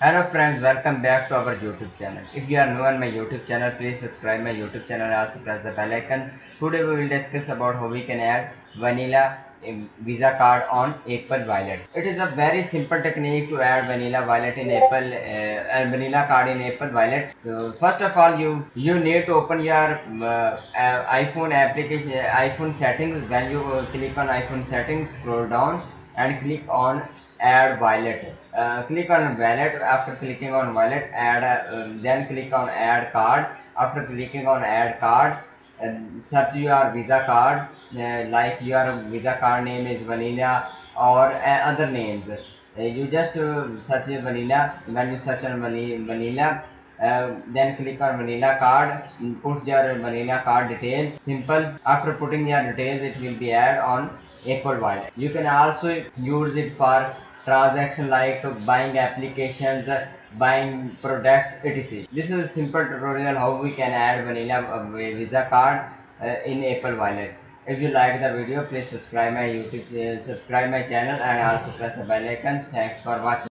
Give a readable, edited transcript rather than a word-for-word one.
Hello friends, welcome back to our YouTube channel. If you are new on my YouTube channel, please subscribe my YouTube channel and also press the bell icon. Today we will discuss about how we can add vanilla Visa card on Apple Wallet. It is a very simple technique to add vanilla wallet in Apple and vanilla card in Apple Wallet. So first of all, you need to open your iPhone application, iPhone settings. When you click on iPhone settings, scroll down and click on add wallet. Click on wallet. After clicking on wallet, then click on add card. After clicking on add card, search your Visa card, like your Visa card name is vanilla or other names. You just search vanilla. When you search on vanilla, then click on vanilla card, put your vanilla card details. Simple. After putting your details, it will be add on Apple Wallet. You can also use it for transaction like buying applications, buying products, etc. This is a simple tutorial how we can add vanilla Visa card in Apple Wallets. If you like the video, please subscribe my channel and also press the bell icons. Thanks for watching.